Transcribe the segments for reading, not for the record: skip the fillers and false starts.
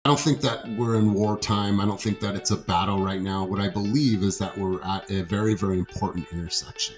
I don't think that we're in wartime. I don't think that it's a battle right now. What I believe is that we're at a very, very important intersection.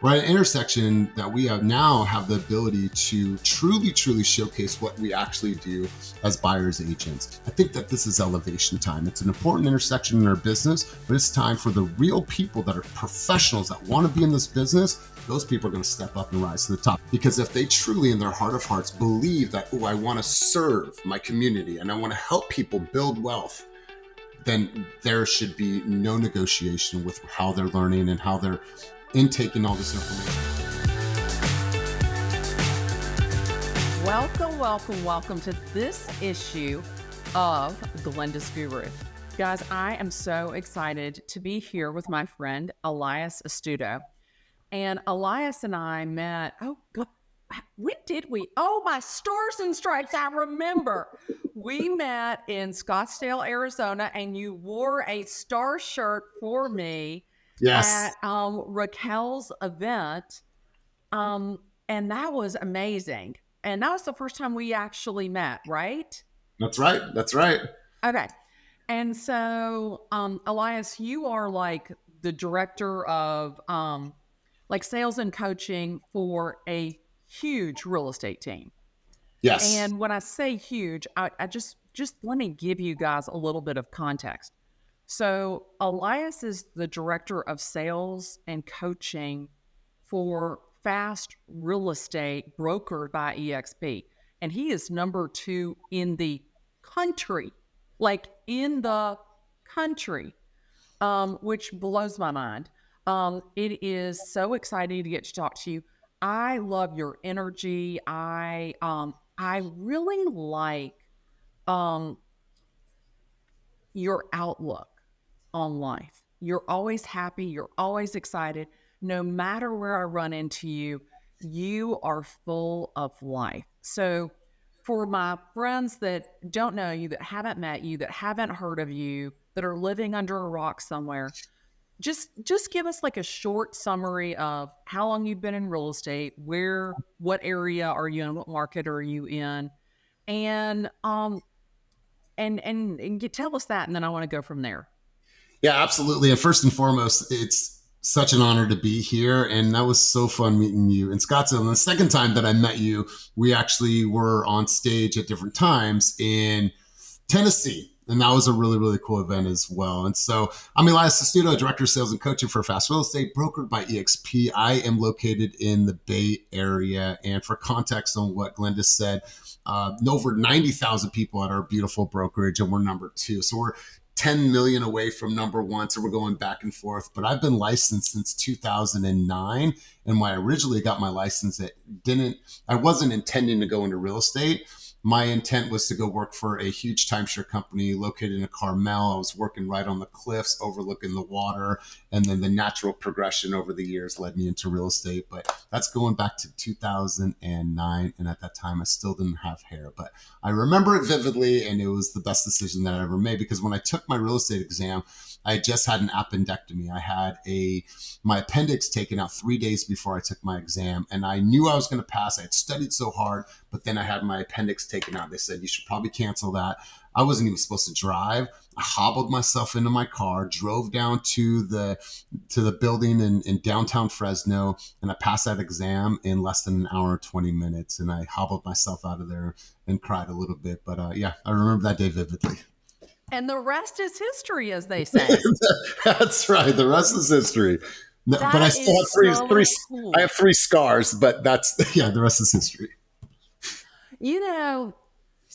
We're at an intersection that we have the ability to truly, truly showcase what we actually do as buyers agents. I think that this is elevation time. It's an important intersection in our business, but it's time for the real people that are professionals that want to be in this business. Those people are going to step up and rise to the top. Because if they truly in their heart of hearts believe that, I want to serve my community and I want to help people build wealth, then there should be no negotiation with how they're learning and how they're intaking all this information. Welcome to this issue of Glennda's Guru. Guys, I am so excited to be here with my friend, Elias Astuto. And Elias and I met, when did we? Oh, my Stars and Stripes, I remember. We met in Scottsdale, Arizona, and you wore a star shirt for me. Yes. At Raquel's event. And that was amazing. And that was the first time we actually met, right? That's right. Okay. And so, Elias, you are like the director of sales and coaching for a huge real estate team. Yes. And when I say huge, I just let me give you guys a little bit of context. So Elias is the director of sales and coaching for Fast Real Estate, brokered by EXP. And he is number 2 in the country, which blows my mind. It is so exciting to get to talk to you. I love your energy. I really like your outlook on life. You're always happy. You're always excited. No matter where I run into you, you are full of life. So for my friends that don't know you, that haven't met you, that haven't heard of you, that are living under a rock somewhere, just give us like a short summary of how long you've been in real estate, what area are you in, what market are you in, and tell us that, and then I want to go from there. Yeah, absolutely. And first and foremost, it's such an honor to be here. And that was so fun meeting you in Scottsdale. And the second time that I met you, we actually were on stage at different times in Tennessee. And that was a really, really cool event as well. And so I'm Elias Astuto, Director of Sales and Coaching for Fast Real Estate, brokered by EXP. I am located in the Bay Area. And for context on what Glennda said, over 90,000 people at our beautiful brokerage, and we're number 2. So we're 10 million away from number 1. So we're going back and forth, but I've been licensed since 2009. And when I originally got my license, I wasn't intending to go into real estate. My intent was to go work for a huge timeshare company located in Carmel. I was working right on the cliffs overlooking the water. And then the natural progression over the years led me into real estate. But that's going back to 2009. And at that time, I still didn't have hair. But I remember it vividly. And it was the best decision that I ever made, because when I took my real estate exam, I just had an appendectomy. I had my appendix taken out 3 days before I took my exam, and I knew I was going to pass. I had studied so hard, but then I had my appendix taken out. They said, you should probably cancel that. I wasn't even supposed to drive. I hobbled myself into my car, drove down to the building in downtown Fresno, and I passed that exam in less than an hour and 20 minutes. And I hobbled myself out of there and cried a little bit. But yeah, I remember that day vividly. And the rest is history, as they say. That's right. The rest is history. But I still have three. Cool. I have 3 scars, but the rest is history. You know,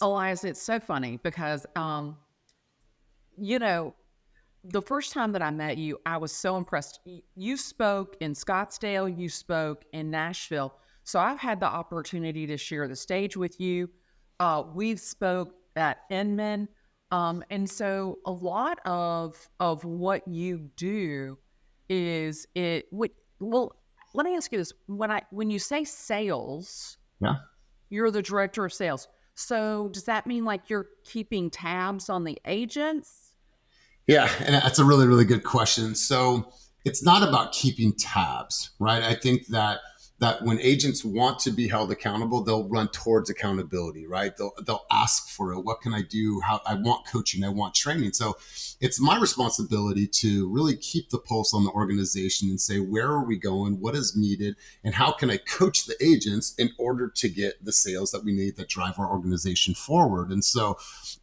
Elias, it's so funny because, the first time that I met you, I was so impressed. You spoke in Scottsdale, you spoke in Nashville. So I've had the opportunity to share the stage with you. We've spoke at Inman. And so a lot of what you do is let me ask you this. When you say sales, yeah, you're the director of sales. So does that mean like you're keeping tabs on the agents? Yeah. And that's a really, really good question. So it's not about keeping tabs, right? I think that that when agents want to be held accountable, they'll run towards accountability, right? They'll ask for it. What can I do? How I want coaching, I want training. So it's my responsibility to really keep the pulse on the organization and say, where are we going? What is needed? And how can I coach the agents in order to get the sales that we need that drive our organization forward? And so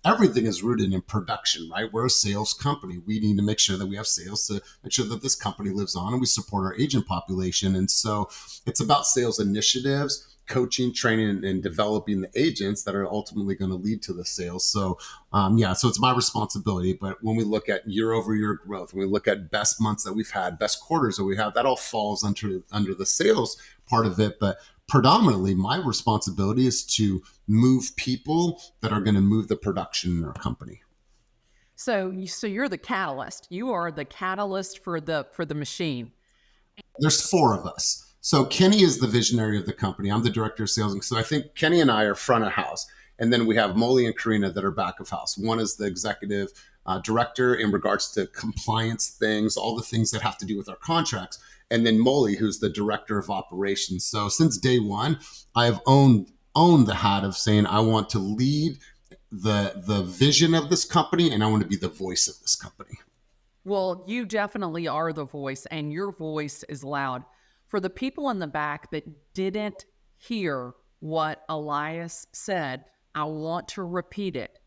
everything is rooted in production, right? We're a sales company. We need to make sure that we have sales to make sure that this company lives on and we support our agent population. And so it's about sales initiatives, coaching, training, and developing the agents that are ultimately going to lead to the sales. So, so it's my responsibility. But when we look at year over year growth, when we look at best months that we've had, best quarters that we have, that all falls under the sales part of it. But predominantly, my responsibility is to move people that are going to move the production in our company. So you're the catalyst. You are the catalyst for the machine. There's four of us. So Kenny is the visionary of the company. I'm the director of sales. And so I think Kenny and I are front of house. And then we have Molly and Karina that are back of house. One is the executive director in regards to compliance things, all the things that have to do with our contracts. And then Molly, who's the director of operations. So since day one, I have owned the hat of saying I want to lead the vision of this company and I want to be the voice of this company. Well, you definitely are the voice, and your voice is loud. For the people in the back that didn't hear what Elias said, I want to repeat it.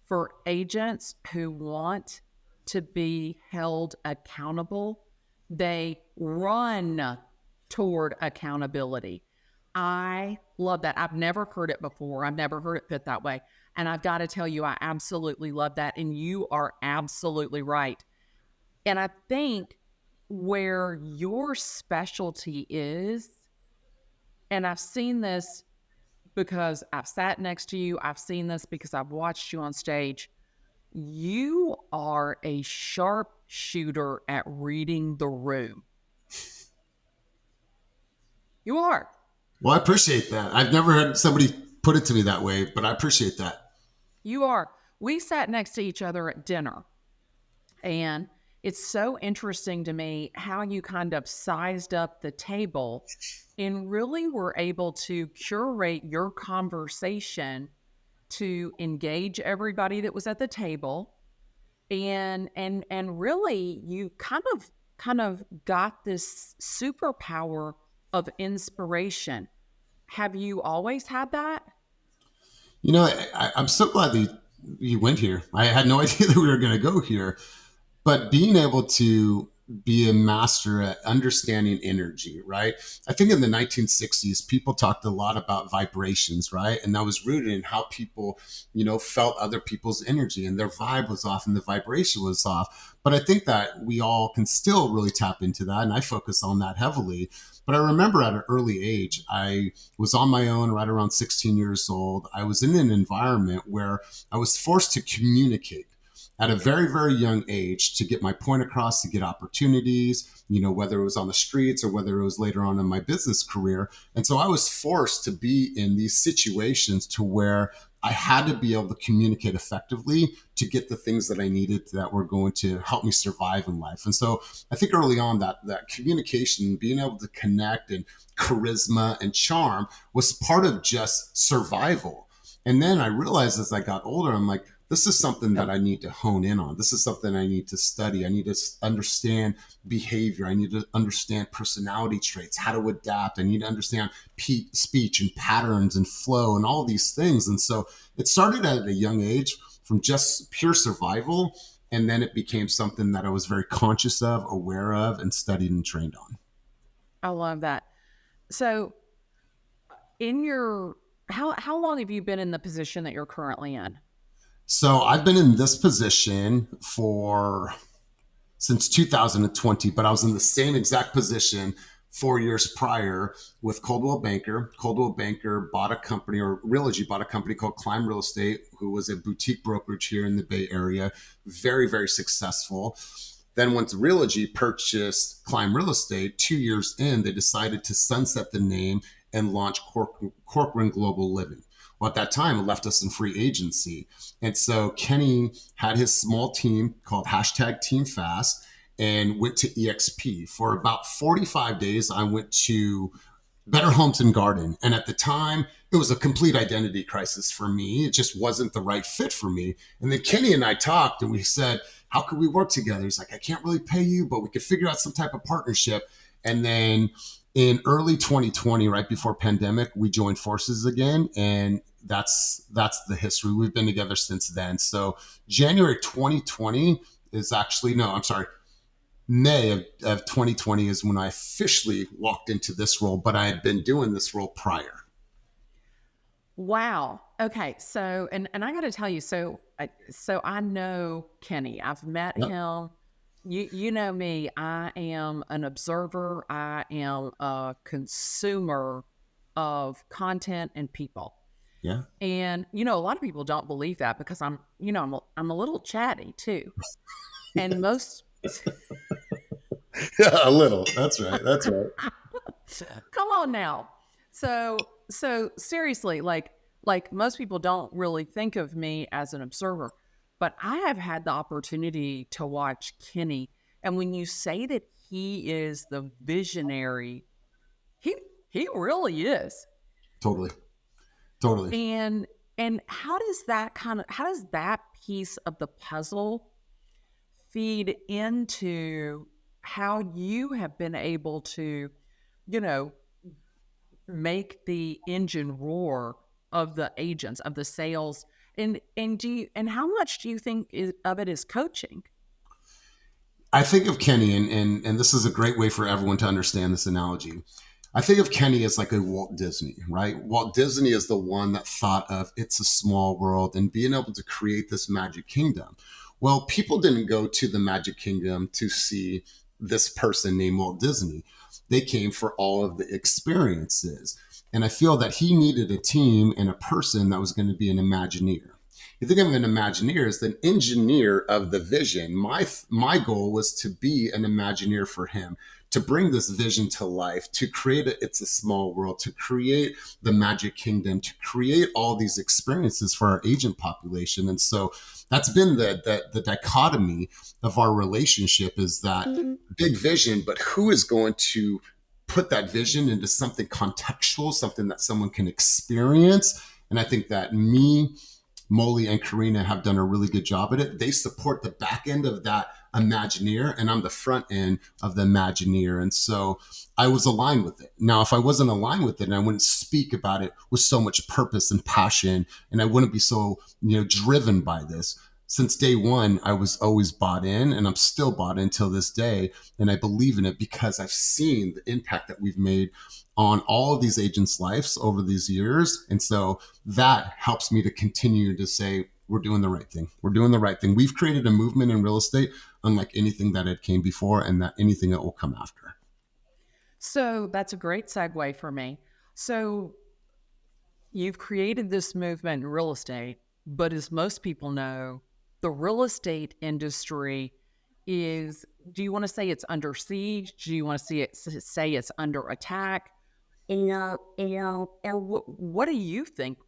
For agents who want to be held accountable, they run toward accountability. I love that. I've never heard it before. I've never heard it put that way. And I've got to tell you, I absolutely love that. And you are absolutely right. And I think where your specialty is, and I've seen this because I've sat next to you, I've seen this because I've watched you on stage. You are a sharp shooter at reading the room. You are. Well, I appreciate that. I've never had somebody put it to me that way, but I appreciate that. You are. We sat next to each other at dinner, and it's so interesting to me how you kind of sized up the table and really were able to curate your conversation to engage everybody that was at the table. And really you kind of got this superpower of inspiration. Have you always had that? You know, I'm so glad that you went here. I had no idea that we were going to go here, but being able to be a master at understanding energy, right? I think in the 1960s, people talked a lot about vibrations, right? And that was rooted in how people, felt other people's energy and their vibe was off and the vibration was off. But I think that we all can still really tap into that. And I focus on that heavily. But I remember at an early age, I was on my own right around 16 years old. I was in an environment where I was forced to communicate at a very, very young age to get my point across, to get opportunities, whether it was on the streets or whether it was later on in my business career. And so I was forced to be in these situations to where I had to be able to communicate effectively to get the things that I needed that were going to help me survive in life. And so I think early on that communication, being able to connect and charisma and charm was part of just survival. And then I realized as I got older, I'm like, this is something that I need to hone in on. This is something I need to study. I need to understand behavior. I need to understand personality traits, how to adapt. I need to understand speech and patterns and flow and all these things. And so it started at a young age from just pure survival. And then it became something that I was very conscious of, aware of, and studied and trained on. I love that. So in your how long have you been in the position that you're currently in? So I've been in this position for since 2020, but I was in the same exact position 4 years prior with Coldwell Banker. Coldwell Banker bought a company, or Realty bought a company called Climb Real Estate, who was a boutique brokerage here in the Bay Area, very, very successful. Then once Realty purchased Climb Real Estate, 2 years in, they decided to sunset the name and launch Corcoran Global Living. Well, at that time, it left us in free agency. And so Kenny had his small team called #TeamFast and went to EXP. For about 45 days, I went to Better Homes and Garden. And at the time, it was a complete identity crisis for me. It just wasn't the right fit for me. And then Kenny and I talked and we said, how could we work together? He's like, I can't really pay you, but we could figure out some type of partnership. And then in early 2020, right before pandemic, we joined forces again. And that's the history. We've been together since then. So January 2020 is actually, no, I'm sorry, May of 2020 is when I officially walked into this role, but I had been doing this role prior. Wow. Okay. So, and I got to tell you, so I know Kenny. I've met Yep. him. You know me. I am an observer. I am a consumer of content and people. Yeah. And a lot of people don't believe that because I'm a little chatty too. And most Yeah, a little. That's right. That's right. come on now. So seriously, like most people don't really think of me as an observer, but I have had the opportunity to watch Kenny. And when you say that he is the visionary, he he really is. Totally. Totally. And how does that piece of the puzzle feed into how you have been able to, you know, make the engine roar of the agents, of the sales? And how much do you think of it is coaching? I think of Kenny, and this is a great way for everyone to understand this analogy. I think of Kenny as like a Walt Disney, right? Walt Disney is the one that thought of It's a Small World and being able to create this magic kingdom. Well, people didn't go to the magic kingdom to see this person named Walt Disney. They came for all of the experiences. And I feel that he needed a team and a person that was going to be an Imagineer. You think of an Imagineer as the engineer of the vision. My goal was to be an Imagineer for him, to bring this vision to life, to create It's a Small World, to create the Magic Kingdom, to create all these experiences for our agent population. And so that's been the dichotomy of our relationship, is that big vision, but who is going to put that vision into something contextual, something that someone can experience? And I think that Molly and Karina have done a really good job at it. They support the back end of that Imagineer, and I'm the front end of the Imagineer. And so I was aligned with it. Now, if I wasn't aligned with it, and I wouldn't speak about it with so much purpose and passion, and I wouldn't be so, driven by this. Since day one, I was always bought in, and I'm still bought in till this day. And I believe in it because I've seen the impact that we've made on all of these agents' lives over these years. And so that helps me to continue to say, we're doing the right thing. We're doing the right thing. We've created a movement in real estate unlike anything that had came before, and that anything that will come after. So that's a great segue for me. So you've created this movement in real estate, but as most people know, the real estate industry is, do you want to say it's under siege? Do you want to say it's under attack? And what do you think?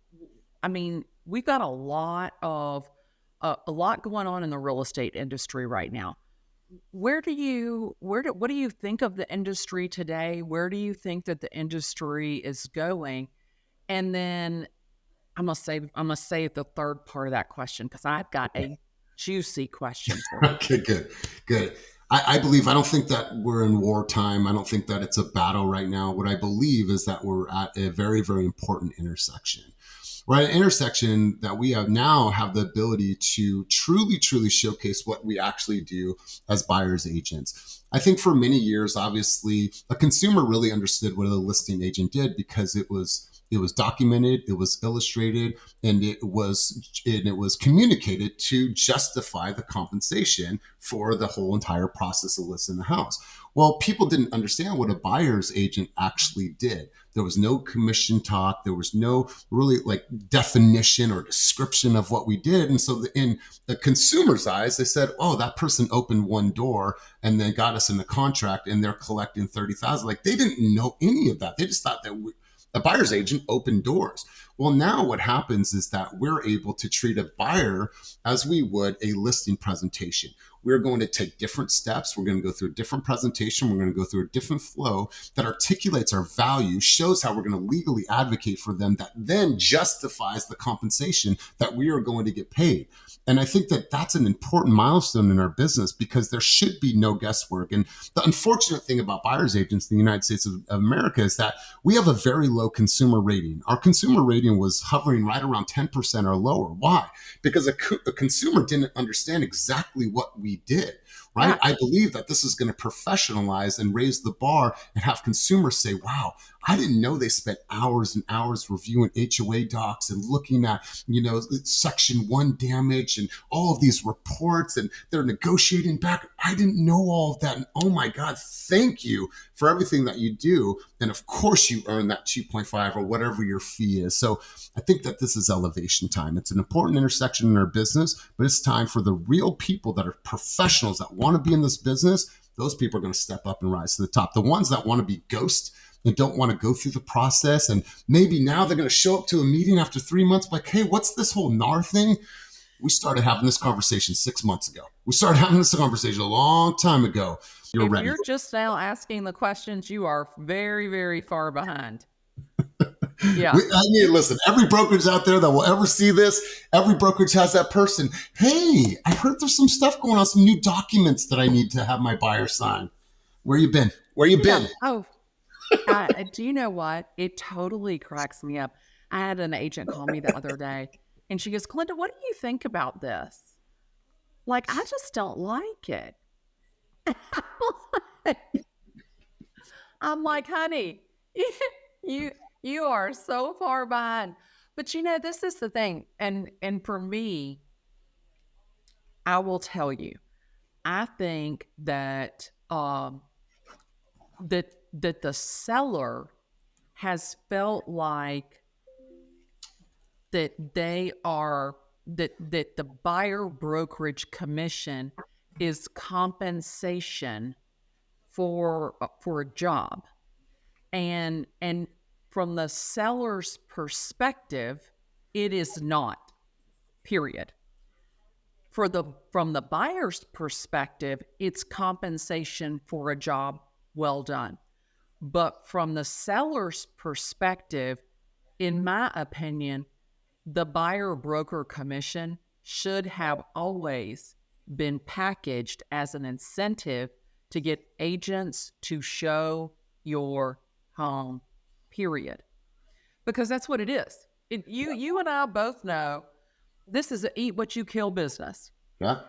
I mean, we've got a lot going on in the real estate industry right now. What do you think of the industry today? Where do you think that the industry is going? And then I'm gonna say the third part of that question because I've got a juicy question for you. Okay, good, good. I believe, I don't think that we're in wartime. I don't think that it's a battle right now. What I believe is that we're at a very, very important intersection. We're at an intersection that we have the ability to truly, truly showcase what we actually do as buyers agents. I think for many years, obviously, a consumer really understood what a listing agent did because it was documented, it was illustrated, and it was communicated to justify the compensation for the whole entire process of listing the house. Well, people didn't understand what a buyer's agent actually did. There was no commission talk. There was no really like definition or description of what we did. And so in the consumer's eyes, they said, oh, that person opened one door and then got us in the contract and they're collecting 30,000. Like they didn't know any of that. They just thought that a buyer's agent opened doors. Well, now what happens is that we're able to treat a buyer as we would a listing presentation. we're going to take different steps. We're going to go through a different presentation. We're going to go through a different flow that articulates our value, shows how we're going to legally advocate for them, that then justifies the compensation that we are going to get paid. And I think that that's an important milestone in our business, because there should be no guesswork. And the unfortunate thing about buyer's agents in the United States of America is that we have a very low consumer rating. Our consumer rating was hovering right around 10% or lower. Why? Because a consumer didn't understand exactly what we did. Right. Yeah. I believe that this is going to professionalize and raise the bar and have consumers say, wow, I didn't know they spent hours and hours reviewing HOA docs and looking at, section 1 damage and all of these reports, and they're negotiating back. I didn't know all of that. And oh my God, thank you for everything that you do. And of course you earn that 2.5 or whatever your fee is. So I think that this is elevation time. It's an important intersection in our business, but it's time for the real people that are professionals that want to be in this business. Those people are going to step up and rise to the top. The ones that want to be ghost and don't want to go through the process, and maybe now they're going to show up to a meeting after 3 months like, hey, what's this whole NAR thing? We started having this conversation 6 months ago. We started having this conversation a long time ago. You're If ready. you're just now asking the questions, you are very, very far behind. Yeah. Listen, every brokerage out there that will ever see this, every brokerage has that person. Hey, I heard there's some stuff going on, some new documents that I need to have my buyer sign. Where you been? Where you been? Oh, do you know what? It totally cracks me up. I had an agent call me the other day, and she goes, Glennda, what do you think about this? Like, I just don't like it. I'm like, honey, you are so far behind. But this is the thing. And for me, I will tell you, I think that that the seller has felt like that that the buyer brokerage commission is compensation for a job, and from the seller's perspective, it is not. Period. From the buyer's perspective, it's compensation for a job well done. But from the seller's perspective, in my opinion, the buyer broker commission should have always been packaged as an incentive to get agents to show your home, period. Because that's what it is. You and I both know this is a eat what you kill business. Yeah.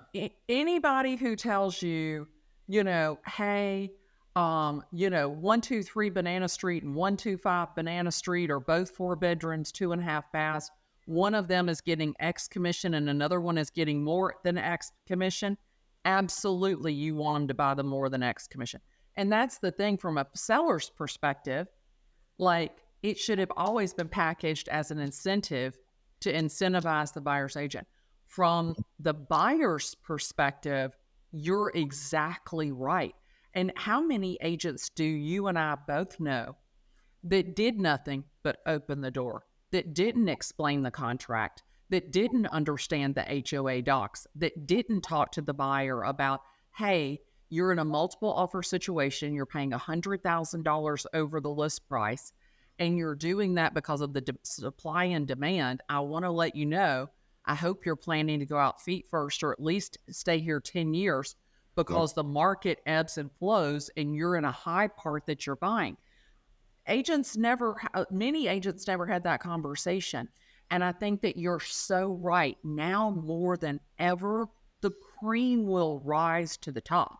Anybody who tells you, hey, 123 Banana Street and 125 Banana Street are both 4 bedrooms, 2.5 baths. One of them is getting X commission and another one is getting more than X commission. Absolutely, you want them to buy the more than X commission. And that's the thing from a seller's perspective. Like, it should have always been packaged as an incentive to incentivize the buyer's agent. From the buyer's perspective, you're exactly right. And how many agents do you and I both know that did nothing but open the door, that didn't explain the contract, that didn't understand the HOA docs, that didn't talk to the buyer about, hey, you're in a multiple offer situation, you're paying $100,000 over the list price, and you're doing that because of the supply and demand. I want to let you know, I hope you're planning to go out feet first, or at least stay here 10 years, because the market ebbs and flows and you're in a high part that you're buying. Many agents never had that conversation. And I think that you're so right. Now more than ever, the cream will rise to the top.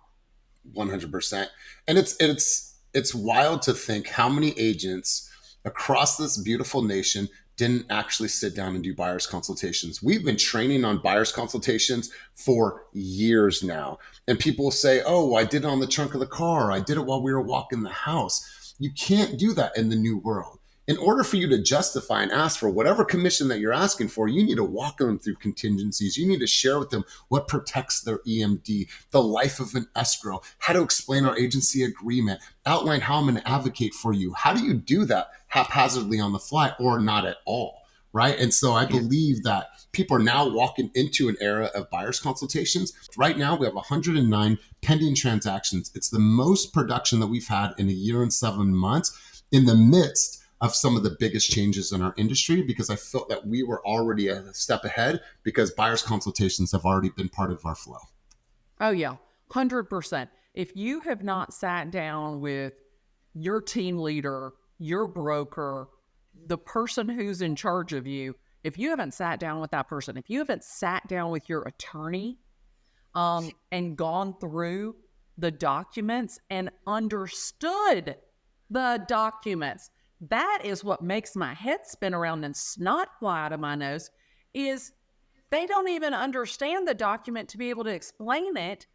100%. And it's wild to think how many agents across this beautiful nation didn't actually sit down and do buyer's consultations. We've been training on buyer's consultations for years now. And people will say, oh, I did it on the trunk of the car. I did it while we were walking the house. You can't do that in the new world. In order for you to justify and ask for whatever commission that you're asking for, you need to walk them through contingencies. You need to share with them what protects their EMD, the life of an escrow, how to explain our agency agreement, outline how I'm going to advocate for you. How do you do that haphazardly on the fly or not at all? right? And so I Yeah. believe that people are now walking into an era of buyer's consultations. Right now, we have 109 pending transactions. It's the most production that we've had in a year and 7 months in the midst of some of the biggest changes in our industry, because I felt that we were already a step ahead because buyer's consultations have already been part of our flow. Oh, yeah, 100%. If you have not sat down with your team leader, your broker, the person who's in charge of you, if you haven't sat down with that person, if you haven't sat down with your attorney and gone through the documents and understood the documents, that is what makes my head spin around and snot fly out of my nose, is they don't even understand the document to be able to explain it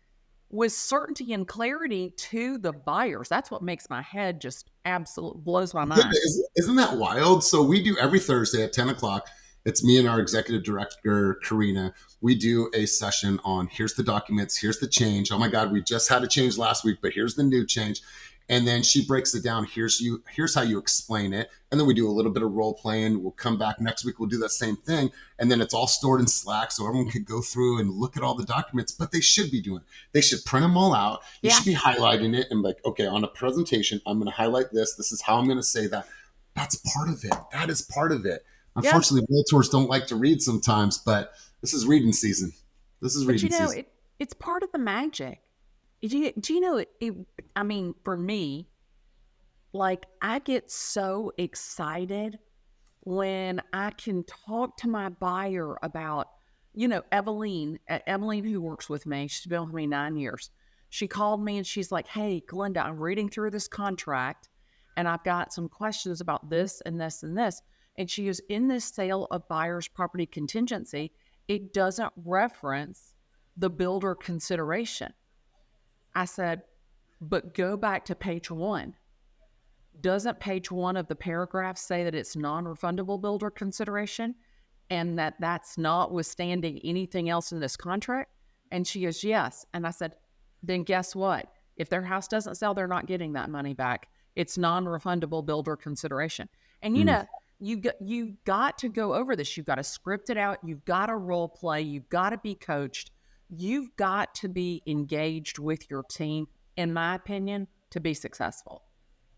with certainty and clarity to the buyers. That's what makes my head just absolutely blows my Yeah, mind. isn't that wild? So we do every Thursday at 10 o'clock. It's me and our executive director, Karina. We do a session on here's the documents, here's the change. Oh my God, we just had a change last week, but here's the new change. And then she breaks it down. Here's how you explain it. And then we do a little bit of role playing. We'll come back next week, we'll do that same thing. And then it's all stored in Slack so everyone can go through and look at all the documents, but they should be doing. They should print them all out. You Yeah. should be highlighting it and like, okay, on a presentation, I'm going to highlight this. This is how I'm going to say that. That's part of it. That is part of it. Yeah. Unfortunately, realtors don't like to read sometimes, but this is reading season. This is But reading season. it's part of the magic. Do you know I mean, for me, like I get so excited when I can talk to my buyer about, Evelyn, who works with me, she's been with me 9 years. She called me and she's like, "Hey, Glennda, I'm reading through this contract and I've got some questions about this and this and this." And she is in this sale of buyer's property contingency. It doesn't reference the builder consideration. I said, but go back to page one. Doesn't page one of the paragraph say that it's non-refundable builder consideration and that that's notwithstanding anything else in this contract? And she goes, yes. And I said, then guess what? If their house doesn't sell, they're not getting that money back. It's non-refundable builder consideration. And Mm, you got to go over this. You've got to script it out. You've got to role play. You've got to be coached. You've got to be engaged with your team, in my opinion, to be successful.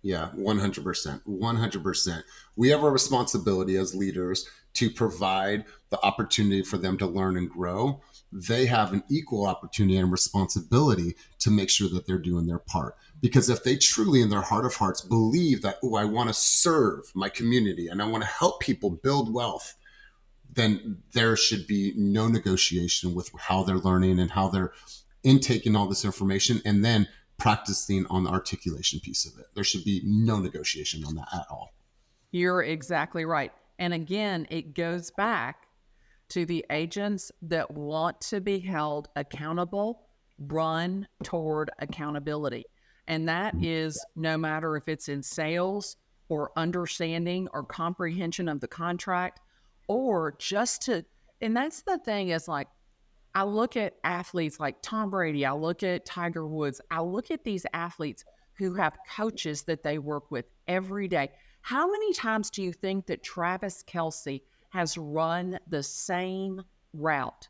yeah, 100%. 100%. We have a responsibility as leaders to provide the opportunity for them to learn and grow. They have an equal opportunity and responsibility to make sure that they're doing their part. Because if they truly, in their heart of hearts, believe that, oh, I want to serve my community and I want to help people build wealth, then there should be no negotiation with how they're learning and how they're intaking all this information and then practicing on the articulation piece of it. There should be no negotiation on that at all. You're exactly right. And again, it goes back to the agents that want to be held accountable, run toward accountability. And that is no matter if it's in sales or understanding or comprehension of the contract or just to, and that's the thing is like, I look at athletes like Tom Brady, I look at Tiger Woods, I look at these athletes who have coaches that they work with every day. How many times do you think that Travis Kelce has run the same route,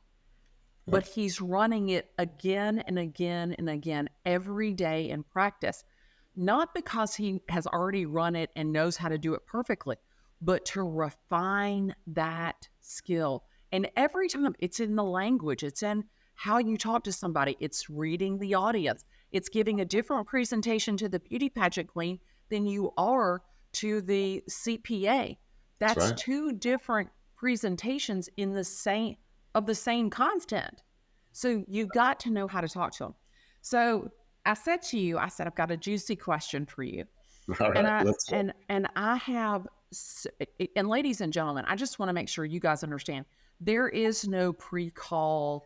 but he's running it again and again and again every day in practice? Not because he has already run it and knows how to do it perfectly, but to refine that skill. And every time it's in the language, it's in how you talk to somebody, it's reading the audience, it's giving a different presentation to the beauty pageant queen than you are to the CPA. That's That's right. two different presentations in the same content. So you got to know how to talk to them. So I said to you, I said, I've got a juicy question for you. All And right. Let's go. I have, and ladies and gentlemen, I just want to make sure you guys understand there is no pre-call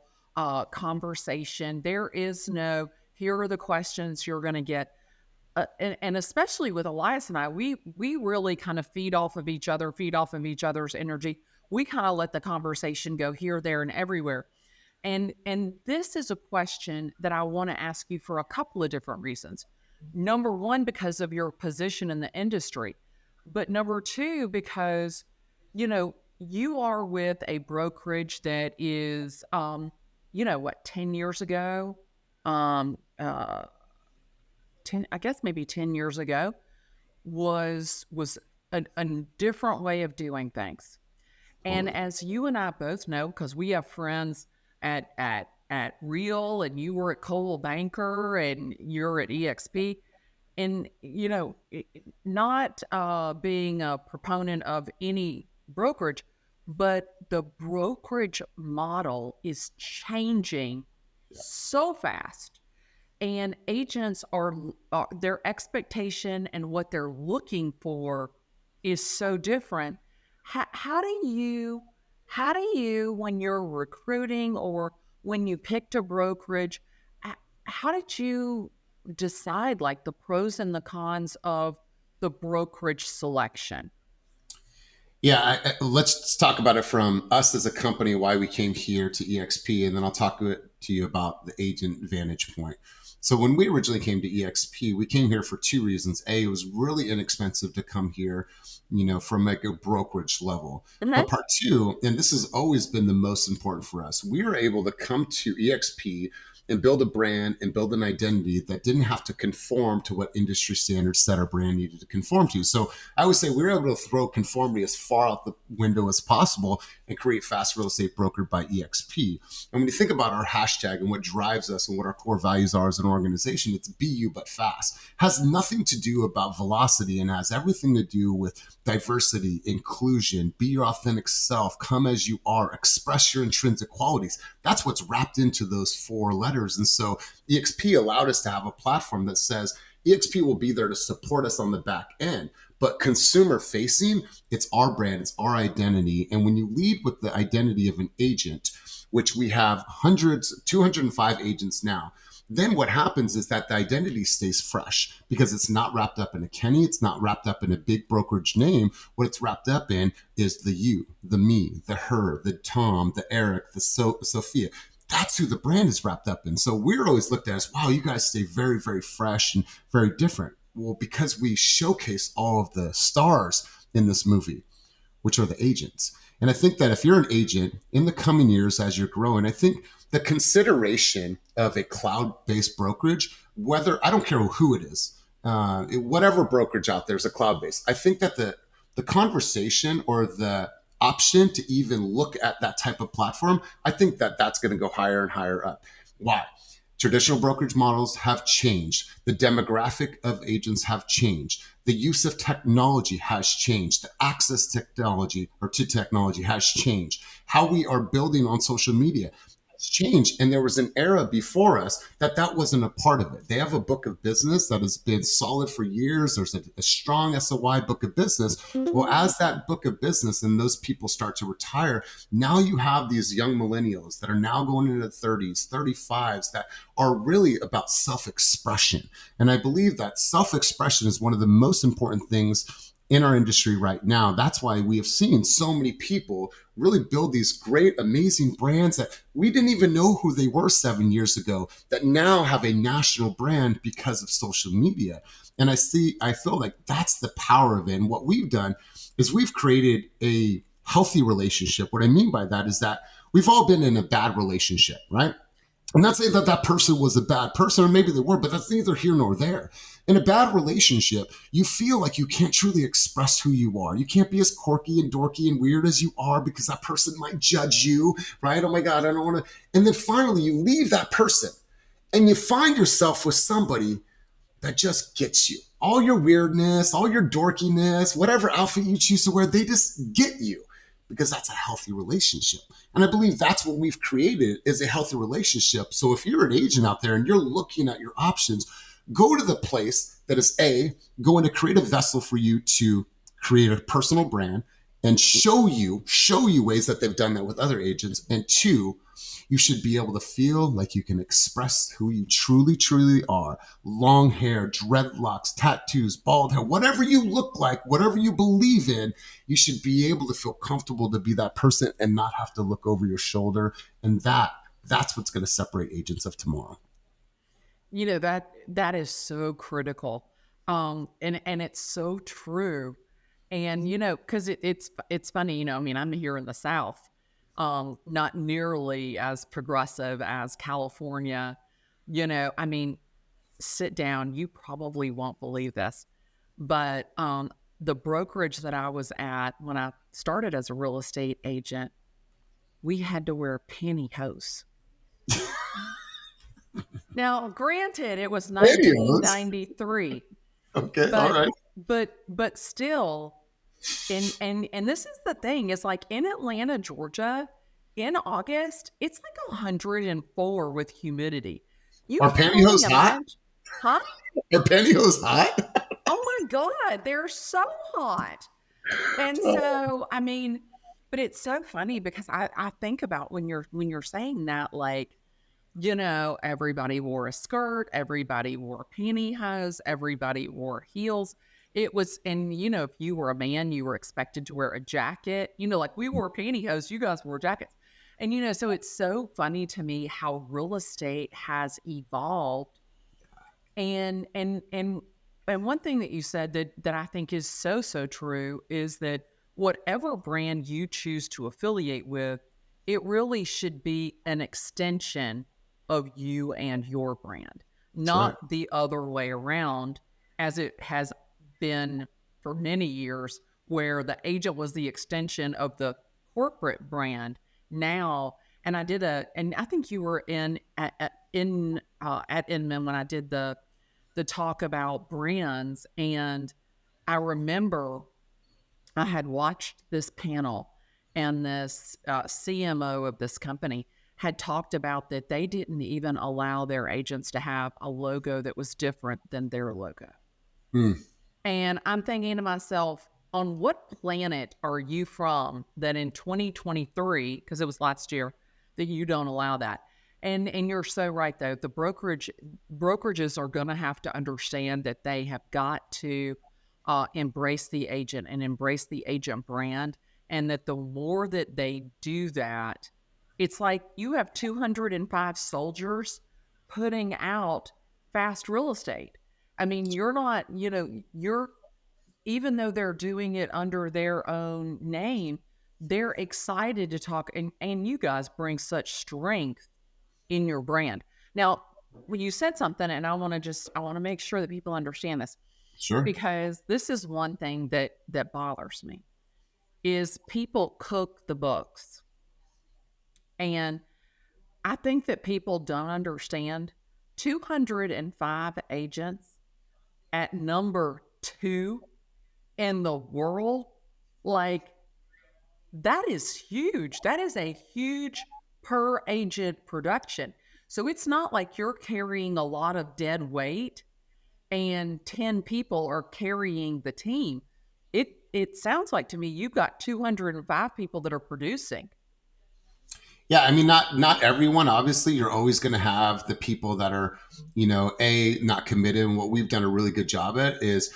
conversation. There is no, here are the questions you're going to get. And especially with Elias and I, we really kind of feed off of each other, feed off of each other's energy. We kind of let the conversation go here, there, and everywhere. And this is a question that I want to ask you for a couple of different reasons. Number one, because of your position in the industry, but number two, because you know you are with a brokerage that is, what, 10 years ago, um, uh, 10, I guess maybe 10 years ago was a different way of doing things. And Totally. as you and I both know, because we have friends at Real, and you were at Coldwell Banker, and you're at EXP, and not being a proponent of any brokerage, but the brokerage model is changing so fast, and agents are their expectation and what they're looking for is so different. How do you when you're recruiting, or when you picked a brokerage, h- how did you decide, like, the pros and the cons of the brokerage selection? Yeah, let's talk about it from us as a company, why we came here to EXP, and then I'll talk to you about the agent vantage point. So when we originally came to EXP, we came here for two reasons. A, it was really inexpensive to come here, from like a brokerage level. But Mhm. part two, and this has always been the most important for us, we were able to come to EXP and build a brand and build an identity that didn't have to conform to what industry standards said our brand needed to conform to. So I would say we were able to throw conformity as far out the window as possible and create Fast Real Estate Brokered by EXP. And when you think about our hashtag and what drives us and what our core values are as an organization, it's be you but fast. It has nothing to do about velocity and has everything to do with diversity, inclusion, be your authentic self, come as you are, express your intrinsic qualities. That's what's wrapped into those four letters. And so EXP allowed us to have a platform that says EXP will be there to support us on the back end. But consumer facing, it's our brand, it's our identity. And when you lead with the identity of an agent, which we have hundreds, 205 agents now, then what happens is that the identity stays fresh because it's not wrapped up in a Kenny, it's not wrapped up in a big brokerage name. What it's wrapped up in is the you, the me, the her, the Tom, the Eric, the Sophia. That's who the brand is wrapped up in. So we're always looked at as, wow, you guys stay very, very fresh and very different. Well, because we showcase all of the stars in this movie, which are the agents. And I think that if you're an agent in the coming years as you're growing, I think the consideration of a cloud based brokerage, whether I don't care who it is, whatever brokerage out there is a cloud based, I think that the conversation or the option to even look at that type of platform, I think that that's going to go higher and higher up. Why? Traditional brokerage models have changed. The demographic of agents have changed. The use of technology has changed. The access to technology has changed. How we are building on social media has changed. And there was an era before us that wasn't a part of it. They have a book of business that has been solid for years. There's a strong SOI book of business. Well, as that book of business and those people start to retire, now you have these young millennials that are now going into the 30s, 35s that are really about self expression. And I believe that self expression is one of the most important things in our industry right now. That's why we have seen so many people really build these great, amazing brands that we didn't even know who they were 7 years ago, that now have a national brand because of social media. And I feel like that's the power of it. And what we've done is we've created a healthy relationship. What I mean by that is that we've all been in a bad relationship, right? I'm not saying that that person was a bad person, or maybe they were, but that's neither here nor there. In a bad relationship, you feel like you can't truly express who you are. You can't be as quirky and dorky and weird as you are because that person might judge you, right? Oh my God, I don't want to. And then finally, you leave that person and you find yourself with somebody that just gets you. All your weirdness, all your dorkiness, whatever outfit you choose to wear, they just get you because that's a healthy relationship. And I believe that's what we've created is a healthy relationship. So if you're an agent out there and you're looking at your options, go to the place that is going to create a vessel for you to create a personal brand and show you ways that they've done that with other agents. And two, you should be able to feel like you can express who you truly, truly are. Long hair, dreadlocks, tattoos, bald hair, whatever you look like, whatever you believe in, you should be able to feel comfortable to be that person and not have to look over your shoulder. And that's what's going to separate agents of tomorrow. That is so critical. And it's so true. And, because it's funny, I mean, I'm here in the South, not nearly as progressive as California. I mean, sit down, you probably won't believe this, but the brokerage that I was at when I started as a real estate agent, we had to wear pantyhose. Now, granted, it was Videos. 1993, Okay. All but right. but still, and this is the thing, is like in Atlanta, Georgia, in August, it's like 104 with humidity. You Are can only pantyhose hot? imagine, huh? Are pantyhose hot? Oh my God, they're so hot. And so, I mean, but it's so funny because I think about when you're saying that, like, everybody wore a skirt, everybody wore pantyhose, everybody wore heels. It was, and if you were a man, you were expected to wear a jacket. Like we wore pantyhose, you guys wore jackets. And so it's so funny to me how real estate has evolved. And one thing that you said that I think is so true is that whatever brand you choose to affiliate with, it really should be an extension of you and your brand, That's right. not the other way around, as it has been for many years, where the agent was the extension of the corporate brand. Now, and I think you were at Inman when I did the talk about brands. And I remember I had watched this panel, and this CMO of this company had talked about that they didn't even allow their agents to have a logo that was different than their logo. Hmm. And I'm thinking to myself, on what planet are you from that in 2023, because it was last year, that you don't allow that? And you're so right though. The brokerages are going to have to understand that they have got to embrace the agent and embrace the agent brand, and that the more that they do that, it's like you have 205 soldiers putting out fast real estate. I mean, you're not, you're, even though they're doing it under their own name, they're excited to talk. And you guys bring such strength in your brand. Now, when you said something, and I want to make sure that people understand this, Sure. because this is one thing that bothers me, is people cook the books. And I think that people don't understand 205 agents at number 2 in the world. Like, that is huge. That is a huge per agent production. So it's not like you're carrying a lot of dead weight and 10 people are carrying the team. It sounds like to me you've got 205 people that are producing. Yeah, I mean, not everyone. Obviously, you're always going to have the people that are, not committed. And what we've done a really good job at is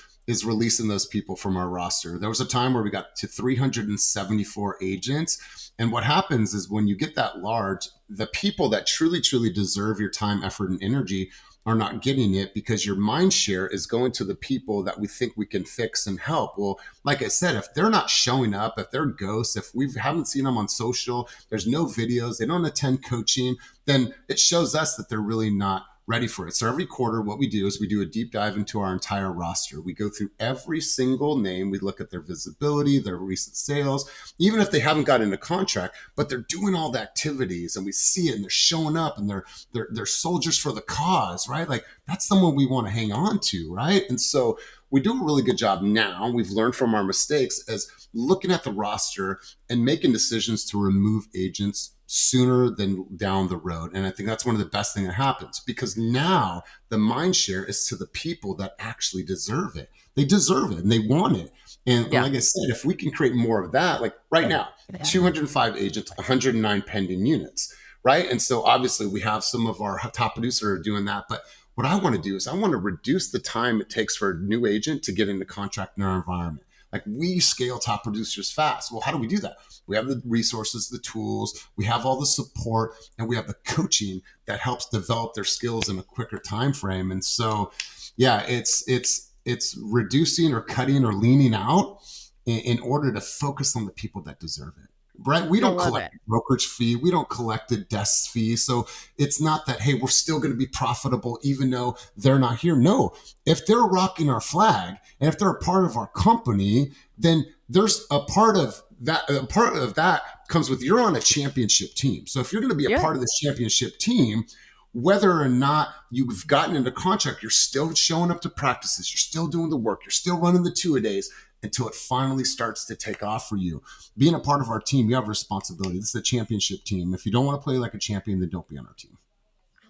releasing those people from our roster. There was a time where we got to 374 agents, and what happens is when you get that large, the people that truly deserve your time, effort, and energy are not getting it because your mind share is going to the people that we think we can fix and help. Well, like I said, if they're not showing up, if they're ghosts, if we haven't seen them on social, there's no videos, they don't attend coaching, then it shows us that they're really not ready for it. So every quarter, what we do is we do a deep dive into our entire roster. We go through every single name. We look at their visibility, their recent sales, even if they haven't got into contract, but they're doing all the activities and we see it and they're showing up and they're soldiers for the cause, right? Like that's someone we want to hang on to, right? And so we do a really good job now. We've learned from our mistakes as looking at the roster and making decisions to remove agents sooner than down the road. And I think that's one of the best things that happens because now the mind share is to the people that actually deserve it. They deserve it and they want it. And Yeah. like I said, if we can create more of that, like right now, 205 agents, 109 pending units, right? And so obviously we have some of our top producers are doing that, but what I want to do is I want to reduce the time it takes for a new agent to get into contract in our environment. Like we scale top producers fast. Well, how do we do that? We have the resources, the tools, we have all the support, and we have the coaching that helps develop their skills in a quicker time frame. And so, yeah, it's reducing or cutting or leaning out in order to focus on the people that deserve it. Right? We I don't love collect it. a brokerage fee. We don't collect a desk fee. So it's not that, hey, we're still going to be profitable even though they're not here. No, if they're rocking our flag and if they're a part of our company, then there's a part of that. A part of that comes with you're on a championship team. So if you're going to be a Yeah. part of this championship team, whether or not you've gotten into contract, you're still showing up to practices, you're still doing the work, you're still running the two-a-days until it finally starts to take off for you. Being a part of our team, you have responsibility. This is a championship team. If you don't want to play like a champion, then don't be on our team.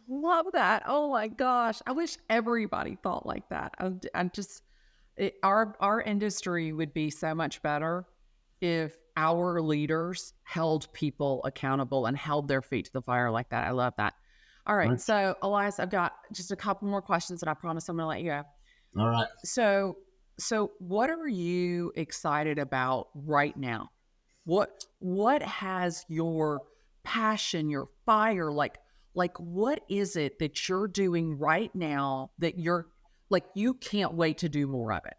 Love that. Oh my gosh. I wish everybody thought like that. I'm just our industry would be so much better if our leaders held people accountable and held their feet to the fire like that. I love that. All right. Right. So, Elias, I've got just a couple more questions and I promise I'm going to let you go. All right. So, what are you excited about right now? What has your passion, your fire, like what is it that you're doing right now that you're like you can't wait to do more of it?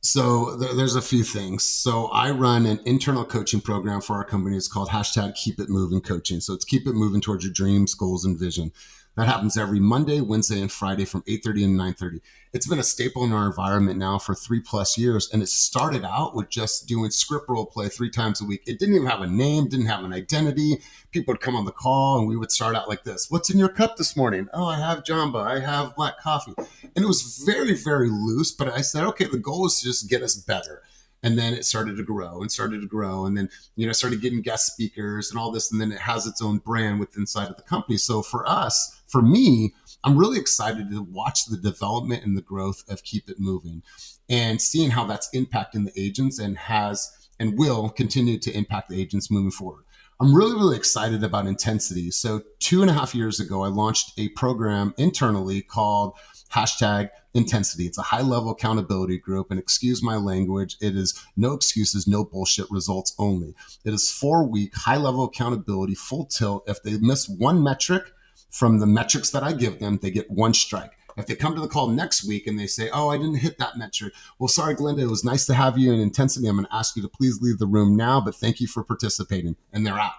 So there's a few things. So I run an internal coaching program for our company. It's called hashtag Keep It Moving Coaching. So it's keep it moving towards your dreams, goals, and vision. That happens every Monday, Wednesday, and Friday from 8:30 and 9:30. It's been a staple in our environment now for 3+ years. And it started out with just doing script role play 3 times a week. It didn't even have a name, didn't have an identity. People would come on the call and we would start out like this. What's in your cup this morning? Oh, I have Jamba. I have black coffee. And it was very, very loose. But I said, okay, the goal is to just get us better. And then it started to grow and started to grow. And then, started getting guest speakers and all this. And then it has its own brand within inside of the company. So for me, I'm really excited to watch the development and the growth of Keep It Moving and seeing how that's impacting the agents and has and will continue to impact the agents moving forward. I'm really, really excited about intensity. So 2.5 years ago, I launched a program internally called hashtag intensity. It's a high level accountability group. And excuse my language, it is no excuses, no bullshit, results only. It is 4 week high level accountability, full tilt. If they miss one metric from the metrics that I give them, they get one strike. If they come to the call next week and they say, oh, I didn't hit that metric. Well, sorry, Glennda, it was nice to have you in intensity. I'm going to ask you to please leave the room now, but thank you for participating. And they're out.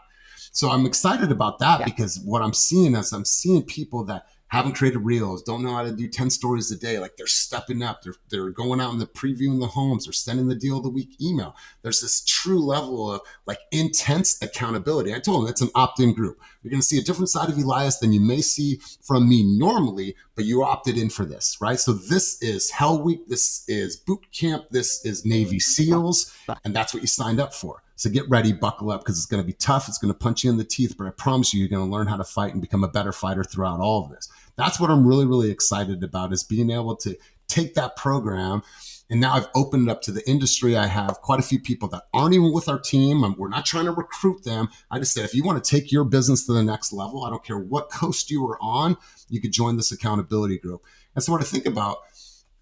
So I'm excited about that Yeah. because what I'm seeing is I'm seeing people that haven't created reels, don't know how to do 10 stories a day. Like they're stepping up. They're going out and they're previewing the homes. They're sending the deal of the week email. There's this true level of like intense accountability. I told them it's an opt-in group. You're going to see a different side of Elias than you may see from me normally, but you opted in for this, right? So this is Hell Week. This is boot camp. This is Navy SEALs. And that's what you signed up for. So get ready, buckle up, because it's going to be tough. It's going to punch you in the teeth, but I promise you, you're going to learn how to fight and become a better fighter throughout all of this. That's what I'm really, really excited about, is being able to take that program. And now I've opened it up to the industry. I have quite a few people that aren't even with our team. We're not trying to recruit them. I just said, if you want to take your business to the next level, I don't care what coast you are on, you could join this accountability group. And so what I think about,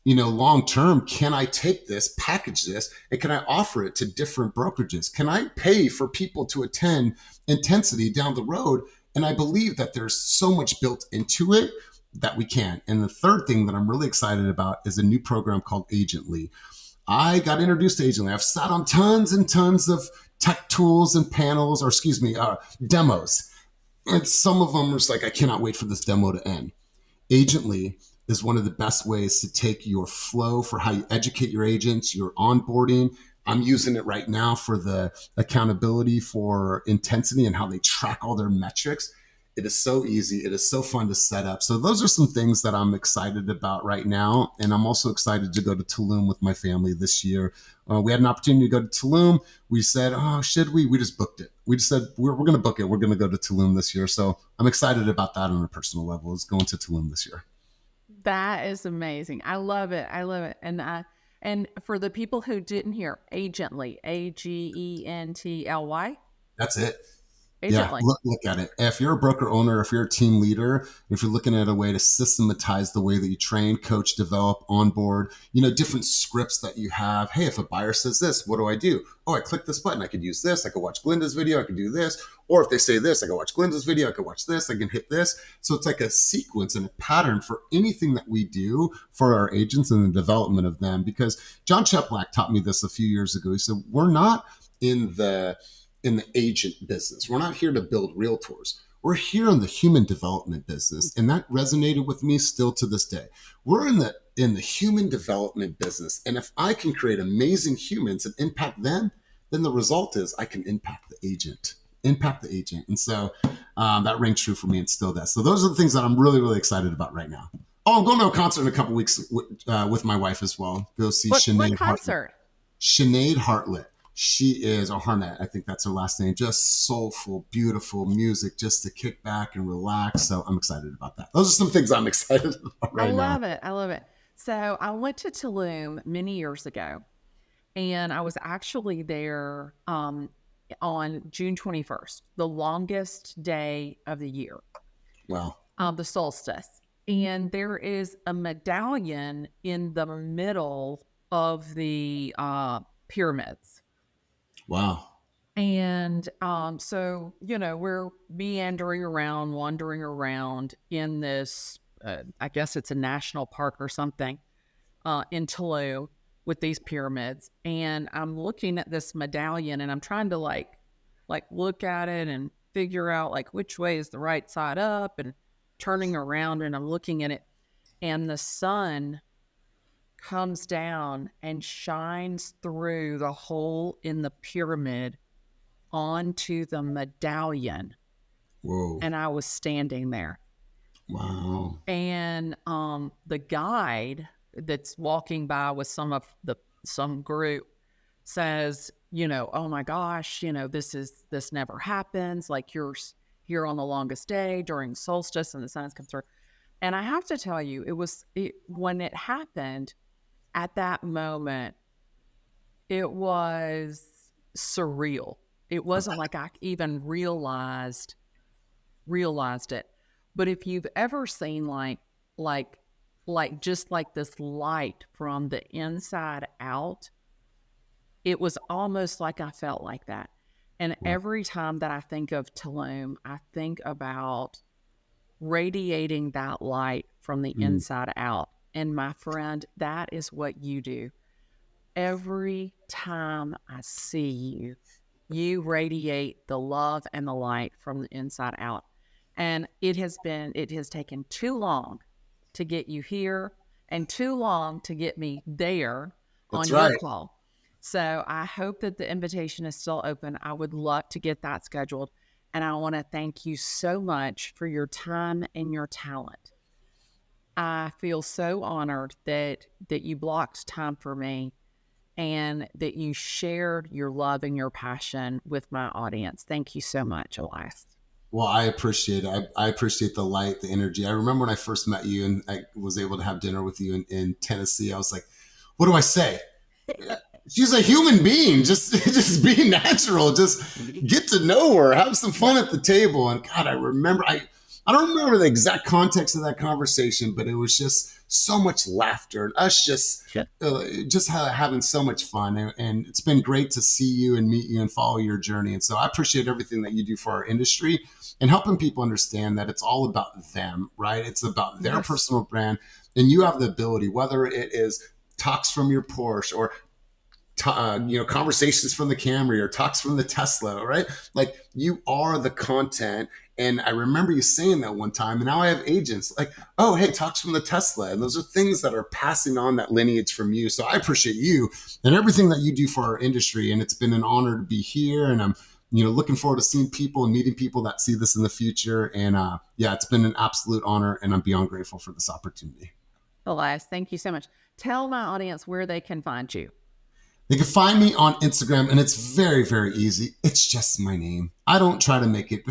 long term, can I take this, package this, and can I offer it to different brokerages? Can I pay for people to attend intensity down the road? And I believe that there's so much built into it that we can. And the third thing that I'm really excited about is a new program called Agently. I got introduced to Agently. I've sat on tons and tons of tech tools and panels, or demos. And some of them are just like, I cannot wait for this demo to end. Agently is one of the best ways to take your flow for how you educate your agents, your onboarding. I'm using it right now for the accountability for intensity and how they track all their metrics. It is so easy. It is so fun to set up. So those are some things that I'm excited about right now. And I'm also excited to go to Tulum with my family this year. We had an opportunity to go to Tulum. We said, oh, should we? We just booked it. We just said, we're going to book it. We're going to go to Tulum this year. So I'm excited about that on a personal level, is going to Tulum this year. That is amazing. I love it. I love it. And for the people who didn't hear, Agently, Agently. That's it. Yeah, agently. look at it. If you're a broker owner, if you're a team leader, if you're looking at a way to systematize the way that you train, coach, develop, onboard, different scripts that you have. Hey, if a buyer says this, what do I do? Oh, I click this button. I could use this. I could watch Glennda's video. I could do this. Or if they say this, I could watch Glennda's video. I could watch this. I can hit this. So it's like a sequence and a pattern for anything that we do for our agents and the development of them. Because John Cheplack taught me this a few years ago. He said, we're not in the agent business. We're not here to build realtors. We're here in the human development business. And that resonated with me still to this day. We're in the human development business. And if I can create amazing humans and impact them, then the result is I can impact the agent. Impact the agent. And so that rang true for me and still does. So those are the things that I'm really, really excited about right now. Oh, I'm going to a concert in a couple weeks with my wife as well. Go see What Sinead Hartlett. concert? Sinead Hartlett. She is, or Harnett, I think that's her last name, just soulful, beautiful music just to kick back and relax. So I'm excited about that. Those are some things I'm excited about I right now. love it. I love it. So I went to Tulum many years ago, and I was actually there on June 21st, the longest day of the year, Wow. the solstice. And there is a medallion in the middle of the pyramids. Wow. And so, we're meandering around, wandering around in this, I guess it's a national park or something, in Tulum with these pyramids. And I'm looking at this medallion and I'm trying to like look at it and figure out like which way is the right side up and turning around and I'm looking at it. And the sun comes down and shines through the hole in the pyramid onto the medallion, Whoa. and I was standing there. Wow. And the guide that's walking by with some group says, oh my gosh, this never happens. Like you're here on the longest day during solstice and the sun's come through. And I have to tell you, when it happened at that moment, it was surreal. It wasn't like I even realized it. But if you've ever seen like just like this light from the inside out, it was almost like I felt like that. And every time that I think of Tulum, I think about radiating that light from the Mm. inside out. And my friend, that is what you do. Every time I see you, you radiate the love and the light from the inside out. And it has taken too long to get you here and too long to get me there That's on your right. call. So I hope that the invitation is still open. I would love to get that scheduled. And I want to thank you so much for your time and your talent. I feel so honored that you blocked time for me and that you shared your love and your passion with my audience. Thank you so much, Elias. Well, I appreciate it. I appreciate the light, the energy. I remember when I first met you and I was able to have dinner with you in Tennessee. I was like, what do I say? She's a human being. Just just be natural. Just get to know her. Have some fun at the table. And God, I don't remember the exact context of that conversation, but it was just so much laughter and us just having so much fun. And it's been great to see you and meet you and follow your journey. And so I appreciate everything that you do for our industry and helping people understand that it's all about them, right? It's about their Yes. personal brand. And you have the ability, whether it is talks from your Porsche or conversations from the Camry or talks from the Tesla, right? Like you are the content. And I remember you saying that one time, and now I have agents like, oh, hey, talks from the Tesla. And those are things that are passing on that lineage from you. So I appreciate you and everything that you do for our industry. And it's been an honor to be here. And I'm, looking forward to seeing people and meeting people that see this in the future. And yeah, it's been an absolute honor. And I'm beyond grateful for this opportunity. Elias, thank you so much. Tell my audience where they can find you. They can find me on Instagram, and it's very, very easy. It's just my name, I don't try to make it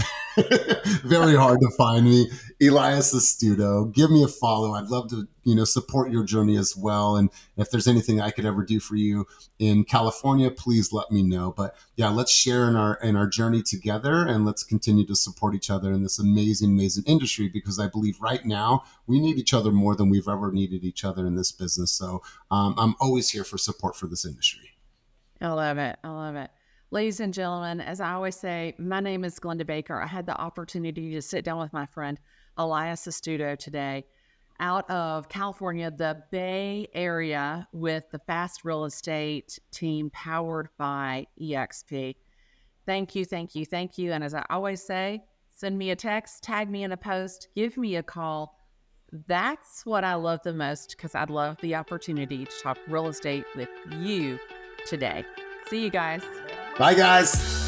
very hard to find me. Elias Astuto. Give me a follow. I'd love to, support your journey as well. And if there's anything I could ever do for you in California, please let me know. But yeah, let's share in our journey together, and let's continue to support each other in this amazing, amazing industry, because I believe right now we need each other more than we've ever needed each other in this business. So I'm always here for support for this industry. I love it. I love it. Ladies and gentlemen, as I always say, my name is Glennda Baker. I had the opportunity to sit down with my friend Elias Astuto today out of California, the Bay Area, with the Fast Real Estate team powered by EXP. Thank you, thank you, thank you. And as I always say, send me a text, tag me in a post, give me a call. That's what I love the most, because I'd love the opportunity to talk real estate with you today. See you guys. Bye, guys.